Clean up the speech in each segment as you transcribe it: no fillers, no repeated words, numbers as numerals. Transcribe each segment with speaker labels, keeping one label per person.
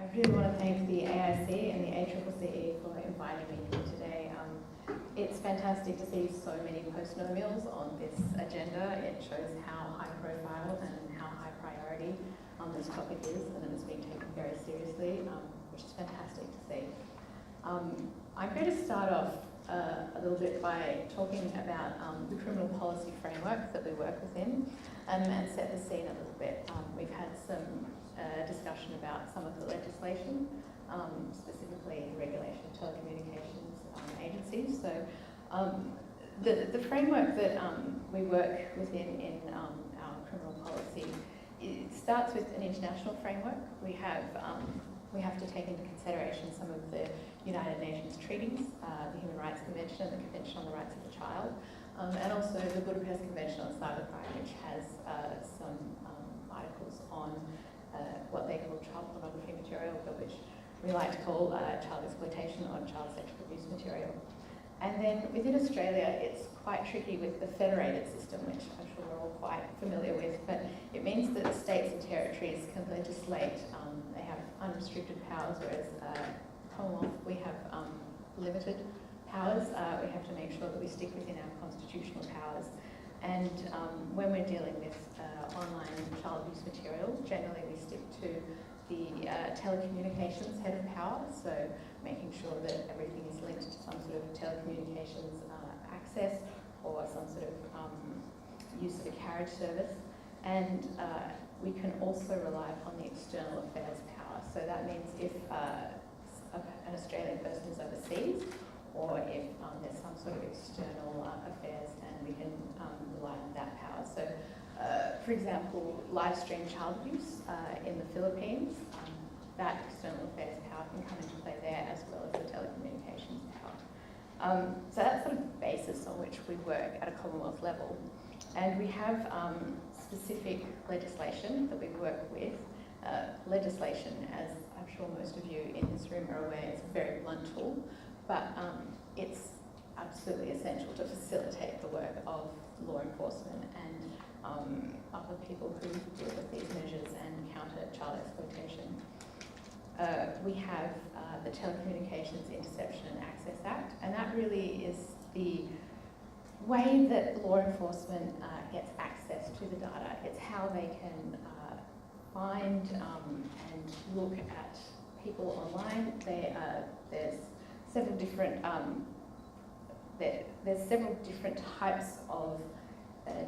Speaker 1: I really want to thank the AIC and the ACCCE for inviting me here today. It's fantastic to see so many post-nomials on this agenda. It shows how high profile and how high priority this topic is, and that it's being taken very seriously, which is fantastic to see. I'm going to start off a little bit by talking about the criminal policy framework that we work within and set the scene a little bit. We've had some discussion about some of the legislation, specifically the regulation of telecommunications agencies. So the framework that we work within in our criminal policy, it starts with an international framework. We have to take into consideration some of the United Nations treaties, the Human Rights Convention, the Convention on the Rights of the Child, and also the Budapest Convention on Cybercrime, which has some articles on what they call child pornography material, but which we like to call child exploitation or child sexual abuse material. And then within Australia, it's quite tricky with the federated system, which I'm sure we're all quite familiar with, but it means that the states and territories can legislate. They have unrestricted powers, whereas Commonwealth, we have limited powers. We have to make sure that we stick within our constitutional powers. And when we're dealing with online child abuse material, generally we stick to the Telecommunications head of power, so making sure that everything is linked to some sort of telecommunications access or some sort of use of a carriage service. And we can also rely upon the external affairs power. So that means if an Australian person is overseas, or if there's some sort of external affairs, and we can rely on that power. So, for example, live stream child abuse in the Philippines, that external affairs power can come into play there, as well as the telecommunications power. So that's sort of the basis on which we work at a Commonwealth level. And we have specific legislation that we work with. Legislation, as I'm sure most of you in this room are aware, is a very blunt tool, but it's absolutely essential to facilitate the work of law enforcement and other people who deal with these measures and counter child exploitation. We have the Telecommunications Interception and Access Act, and that really is the way that law enforcement gets access to the data. It's how they can find and look at people online. There's several different types of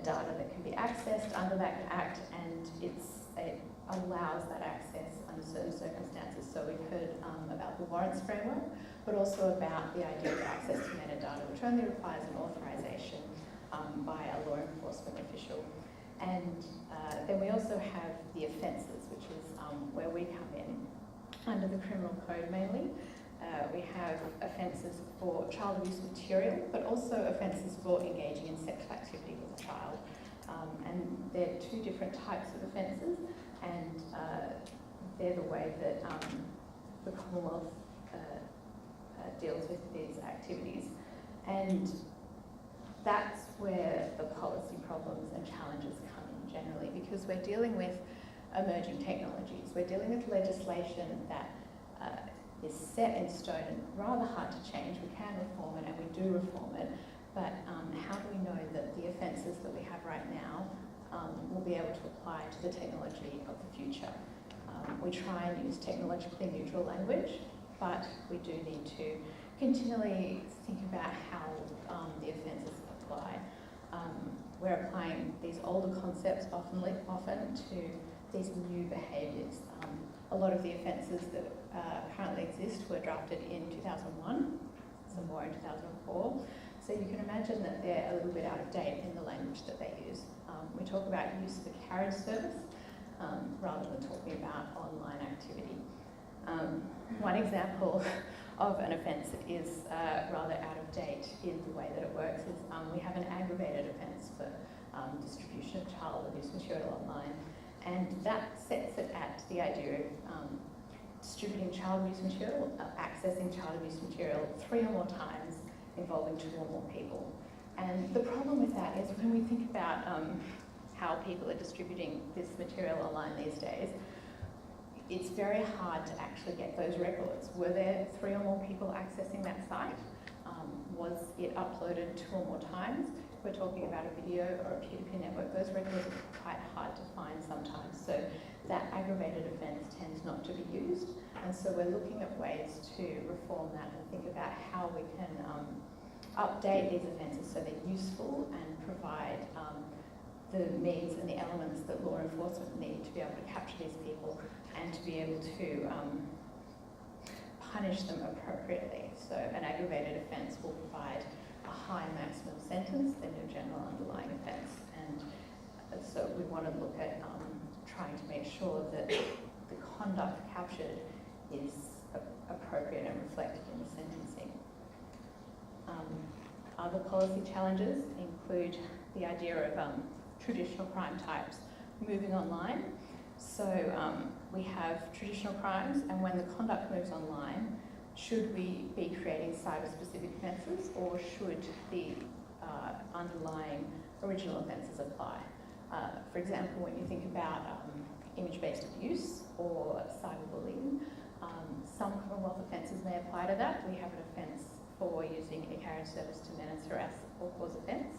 Speaker 1: data that can be accessed under that Act, and it allows that access under certain circumstances. So we've heard about the warrants framework, but also about the idea of access to metadata, which only requires an authorization by a law enforcement official. And then we also have the offences, which is where we come in under the criminal code mainly. We have offences for child abuse material, but also offences for engaging in sexual activity with a child. And they're two different types of offences, and they're the way that the Commonwealth deals with these activities. And that's where the policy problems and challenges come in generally, because we're dealing with emerging technologies. We're dealing with legislation that is set in stone and rather hard to change. We can reform it, and we do reform it, but how do we know that the offences that we have right now will be able to apply to the technology of the future? We try and use technologically neutral language, but we do need to continually think about how the offences apply. We're applying these older concepts often to these new behaviours. A lot of the offences that currently exist were drafted in 2001, some more in 2004. So you can imagine that they're a little bit out of date in the language that they use. We talk about use of a carriage service rather than talking about online activity. One example of an offence that is rather out of date in the way that it works is we have an aggravated offence for distribution of child abuse material online, and that sets it at the idea of distributing child abuse material, accessing child abuse material 3 or more times involving 2 or more people. And the problem with that is when we think about how people are distributing this material online these days, it's very hard to actually get those records. Were there 3 or more people accessing that site? Was it uploaded 2 or more times? If we're talking about a video or a peer-to-peer network, those records are quite hard to find sometimes. So that aggravated offence tends not to be used. And so we're looking at ways to reform that and think about how we can update these offences so they're useful and provide the means and the elements that law enforcement need to be able to capture these people and to be able to punish them appropriately. So an aggravated offence will provide a high maximum sentence than your general underlying offence. And so we want to look at trying to make sure that the conduct captured is appropriate and reflected in the sentencing. Other policy challenges include the idea of traditional crime types moving online. So we have traditional crimes, and when the conduct moves online, should we be creating cyber-specific offences, or should the underlying original offences apply? For example, when you think about image-based abuse or cyberbullying, some Commonwealth offences may apply to that. We have an offence for using a carriage service to menace, harass or cause offence,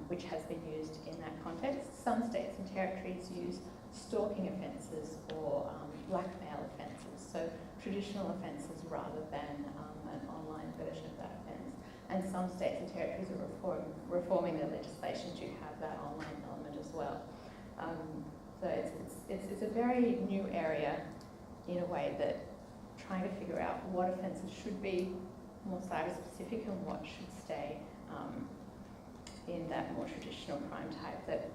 Speaker 1: which has been used in that context. Some states and territories use stalking offences or blackmail offences, so traditional offences rather than an online version of that offence. And some states and territories are reforming their legislation to have that online element as well. So it's a very new area in a way that trying to figure out what offences should be more cyber-specific and what should stay in that more traditional crime type that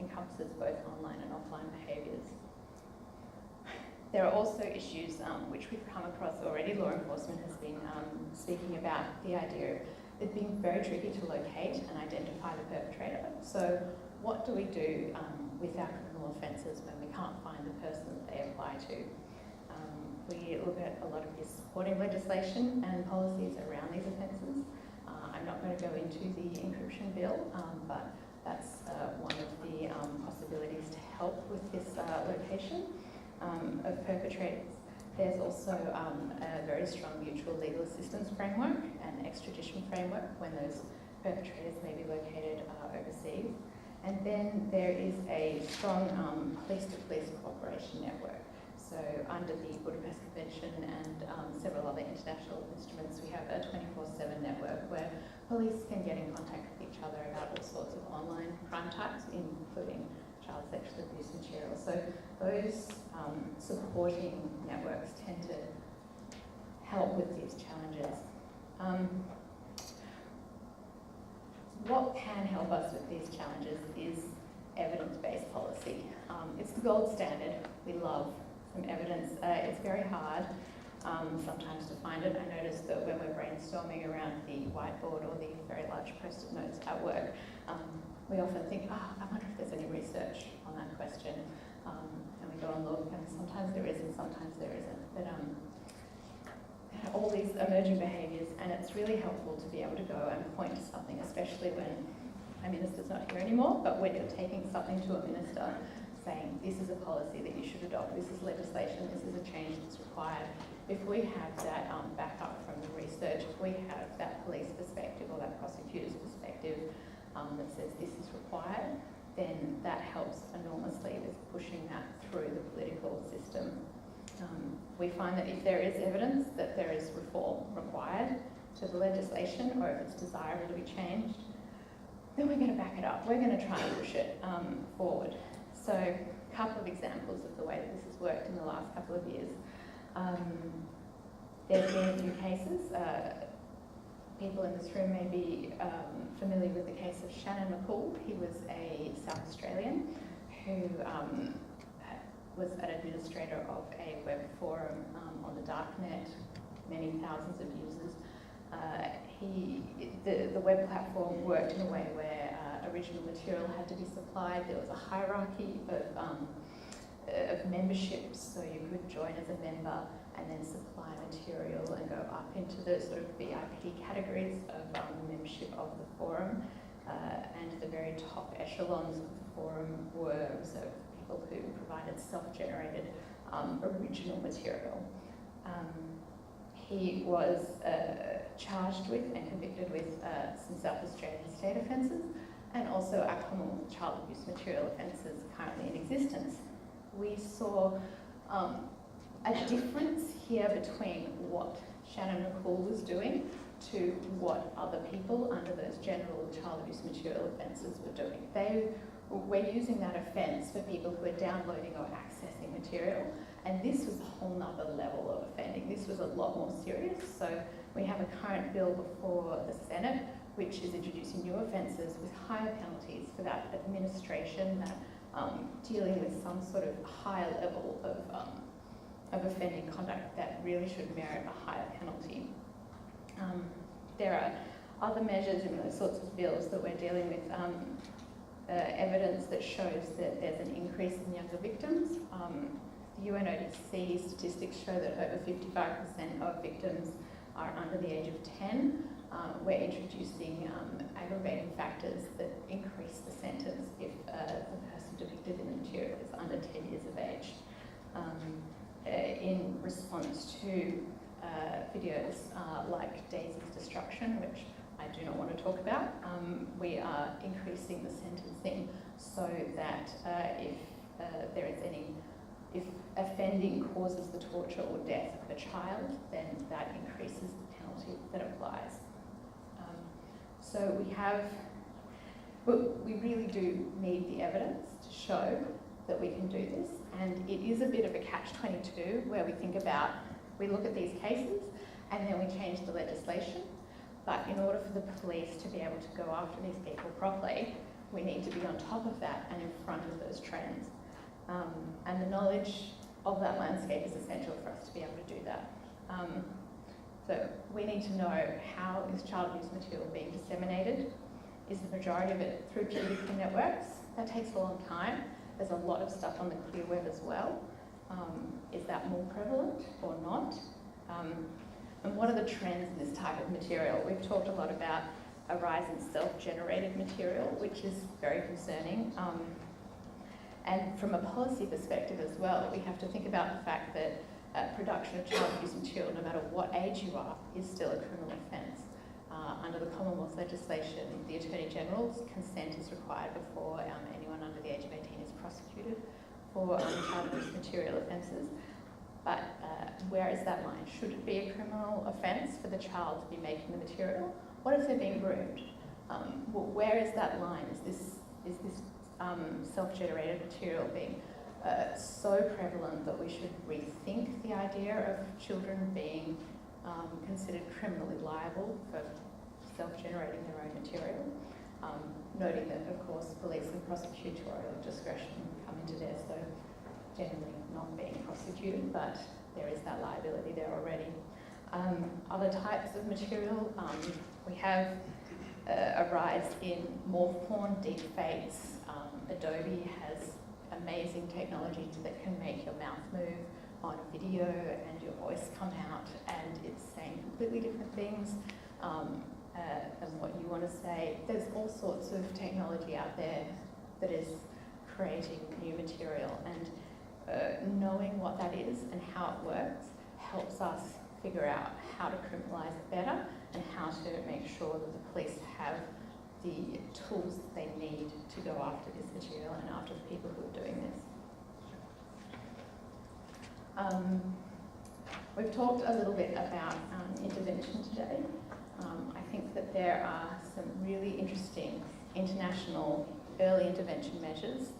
Speaker 1: encompasses both online and offline behaviours. There are also issues which we've come across already. Law enforcement has been speaking about the idea of it being very tricky to locate and identify the perpetrator. So what do we do with our criminal offences when we can't find the person that they apply to? We look at a lot of the supporting legislation and policies around these offences. I'm not going to go into the encryption bill, but that's one of the possibilities to help with this location of perpetrators. There's also a very strong mutual legal assistance framework and extradition framework when those perpetrators may be located overseas. And then there is a strong police-to-police cooperation network. So under the Budapest Convention and several other international instruments, we have a 24/7 network where police can get in contact with each other about all sorts of online crime types, including child sexual abuse material. So those supporting networks tend to help with these challenges. What can help us with these challenges is evidence-based policy. It's the gold standard. We love some evidence. It's very hard sometimes to find it. I noticed that when we're brainstorming around the whiteboard or the very large post-it notes at work, we often think, I wonder if there's any research on that question. And we go and look, and sometimes there is and sometimes there isn't. But all these emerging behaviours, and it's really helpful to be able to go and point to something, especially when a minister's not here anymore, but when you're taking something to a minister saying this is a policy that you should adopt, this is legislation, this is a change that's required. If we have that backup from the research, if we have that police perspective or that prosecutor's perspective that says this is required, then that helps enormously with pushing that through the political system. We find that if there is evidence that there is reform required to the legislation, or if it's desirable to be changed, then we're going to back it up. We're going to try and push it forward. So a couple of examples of the way that this has worked in the last couple of years. There's been a few cases. People in this room may be familiar with the case of Shannon McCool. He was a South Australian who was an administrator of a web forum on the darknet, many thousands of users. The web platform worked in a way where original material had to be supplied. There was a hierarchy of memberships, so you could join as a member and then supply material and go up into the sort of VIP categories of membership of the forum. And the very top echelons of the forum were reserved for people who provided self-generated original material. He was charged with and convicted with some South Australian state offences and also our Commonwealth child abuse material offences currently in existence. We saw a difference here between what Shannon McCall was doing to what other people under those general child abuse material offences were doing. They were using that offence for people who are downloading or accessing material, and this was a whole nother level of offending. This was a lot more serious. So we have a current bill before the Senate which is introducing new offences with higher penalties for that administration, that dealing with some sort of higher level of offending conduct that really should merit a higher penalty. There are other measures in those sorts of bills that we're dealing with, evidence that shows that there's an increase in younger victims. The UNODC statistics show that over 55% of victims are under the age of 10. We're introducing aggravating factors that increase the sentence if the person depicted in the material is under 10 years of age. In response to videos like Daisy's destruction, which I do not want to talk about, we are increasing the sentencing so that if offending causes the torture or death of a child, then that increases the penalty that applies. So we really do need the evidence to show that we can do this, and it is a bit of a catch-22 where we look at these cases and then we change the legislation, but in order for the police to be able to go after these people properly, we need to be on top of that and in front of those trends. And the knowledge of that landscape is essential for us to be able to do that. So we need to know how is child abuse material being disseminated. Is the majority of it through peer-to-peer networks? That takes a long time. There's a lot of stuff on the clear web as well. Is that more prevalent or not? And what are the trends in this type of material? We've talked a lot about a rise in self-generated material, which is very concerning. And from a policy perspective as well, we have to think about the fact that production of child abuse material, no matter what age you are, is still a criminal offence. Under the Commonwealth legislation, the Attorney General's consent is required before anyone under the age of 18 is prosecuted for child abuse material offences. But where is that line? Should it be a criminal offence for the child to be making the material? What if they're being groomed? Where is that line? Is this self-generated material being so prevalent that we should rethink the idea of children being considered criminally liable for self-generating their own material? Noting that, of course, police and prosecutorial discretion come into there, so generally not being prosecuted, but there is that liability there already. Other types of material, we have a rise in morph porn, deep fakes. Adobe has amazing technology that can make your mouth move on a video and your voice come out, and it's saying completely different things than what you want to say. There's all sorts of technology out there that is creating new material, and knowing what that is and how it works helps us figure out how to criminalise it better and how to make sure that the police have the tools that they need to go after this material and after the people who are doing this. We've talked a little bit about intervention today. I think that there are some really interesting international early intervention measures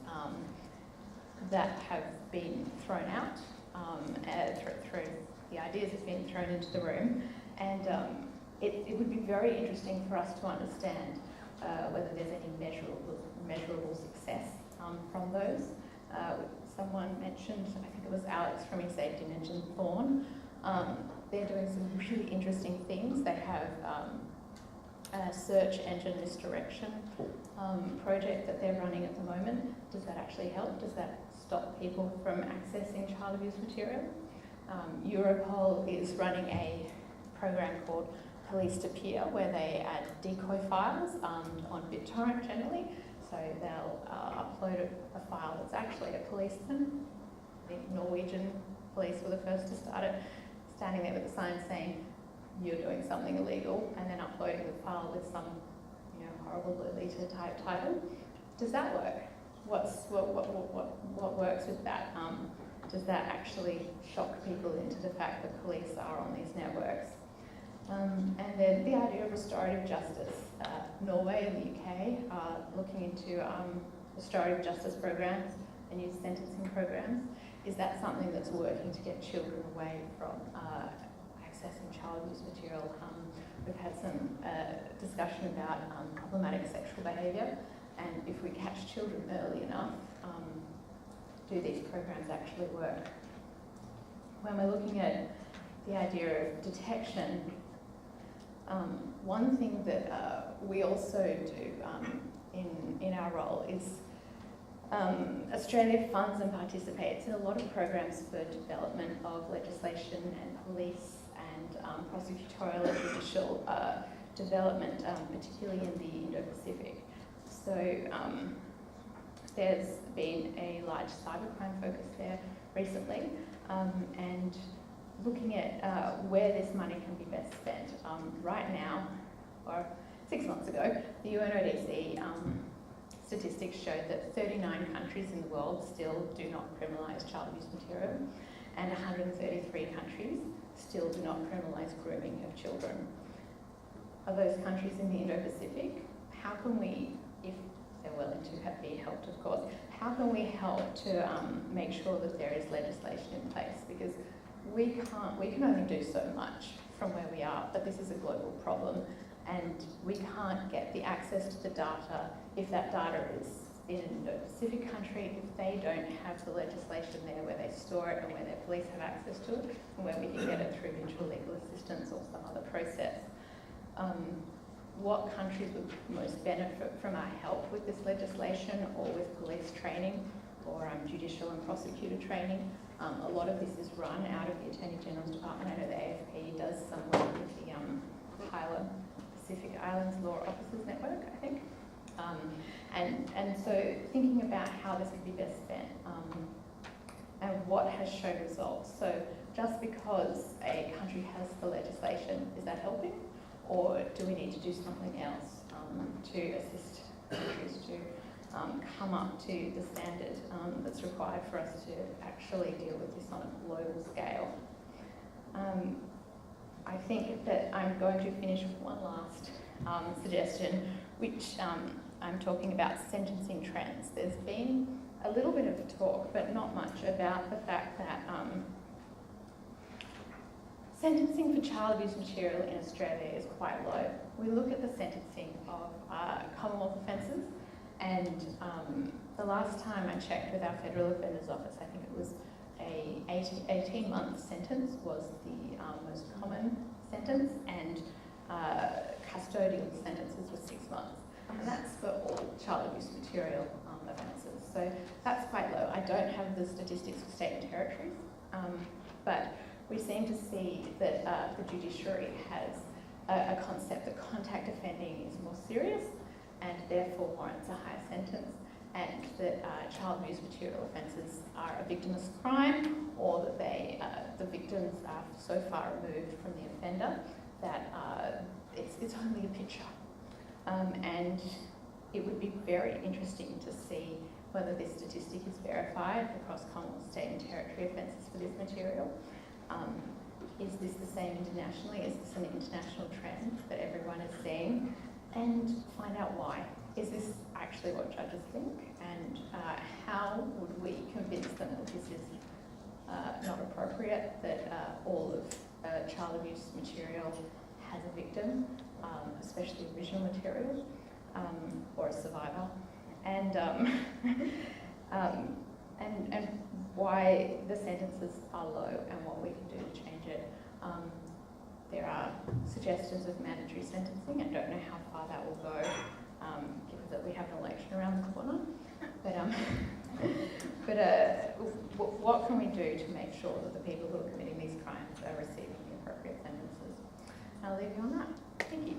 Speaker 1: that have been thrown out through the ideas have been thrown into the room, and it would be very interesting for us to understand whether there's any measurable success from those. Someone mentioned, I think it was Alex from eSafety mentioned Thorn. They're doing some really interesting things. They have a search engine misdirection project that they're running at the moment. Does that actually help? Does that stop people from accessing child abuse material? Europol is running a program called Police to Peer, where they add decoy files on BitTorrent generally. So they'll upload a file that's actually a policeman I think Norwegian police were the first to start it, standing there with a sign saying, "You're doing something illegal," and then uploading the file with some, horrible Lolita type title. Does that work? What works with that? Does that actually shock people into the fact that police are on these networks? And then the idea of restorative justice. Norway and the UK are looking into restorative justice programs and youth sentencing programs. Is that something that's working to get children away from accessing child abuse material? We've had some discussion about problematic sexual behaviour, and if we catch children early enough, do these programs actually work? When we're looking at the idea of detection, one thing that we also do in our role is Australia funds and participates in a lot of programs for development of legislation and police and prosecutorial and judicial development, particularly in the Indo-Pacific. So there's been a large cybercrime focus there recently, and looking at where this money can be best spent. Right now, or 6 months ago, the UNODC statistics showed that 39 countries in the world still do not criminalise child abuse material, and 133 countries still do not criminalise grooming of children. Are those countries in the Indo-Pacific? How can we, if they're willing to be helped, of course, how can we help to make sure that there is legislation in place? Because we can only do so much from where we are, but this is a global problem, and we can't get the access to the data if that data is in an Indo-Pacific country, if they don't have the legislation there where they store it and where their police have access to it, and where we can get it through mutual legal assistance or some other process. What countries would most benefit from our help with this legislation, or with police training, or judicial and prosecutor training? A lot of this is run out of the Attorney General's Department. I know the AFP does some work with the Pacific Islands Law Officers Network, I think. And so thinking about how this could be best spent and what has shown results. So just because a country has the legislation, is that helping? Or do we need to do something else to assist countries to come up to the standard that's required for us to actually deal with this on a global scale? I think that I'm going to finish with one last suggestion, which I'm talking about sentencing trends. There's been a little bit of talk, but not much, about the fact that sentencing for child abuse material in Australia is quite low. We look at the sentencing of Commonwealth offences, and the last time I checked with our Federal Offenders Office, I think it was a 18-month sentence was the most common sentence, and custodial sentences were 6 months. And that's for all child abuse material offences. So that's quite low. I don't have the statistics for state and territories, but we seem to see that the judiciary has a concept that contact offending is more serious and therefore warrants a higher sentence, and that child abuse material offences are a victimless crime, or that the victims are so far removed from the offender that it's only a picture. And it would be very interesting to see whether this statistic is verified across Commonwealth, state and territory offences for this material. Is this the same internationally? Is this an international trend that everyone is seeing? And find out why. Is this actually what judges think? And how would we convince them that this is not appropriate, that all of child abuse material has a victim, especially original material, or a survivor, and why the sentences are low and what we can do to change it. There are suggestions of mandatory sentencing. I don't know how far that will go, given that we have an election around the corner. But what can we do to make sure that the people who are committing these crimes are receiving the appropriate sentences? I'll leave you on that. Thank you.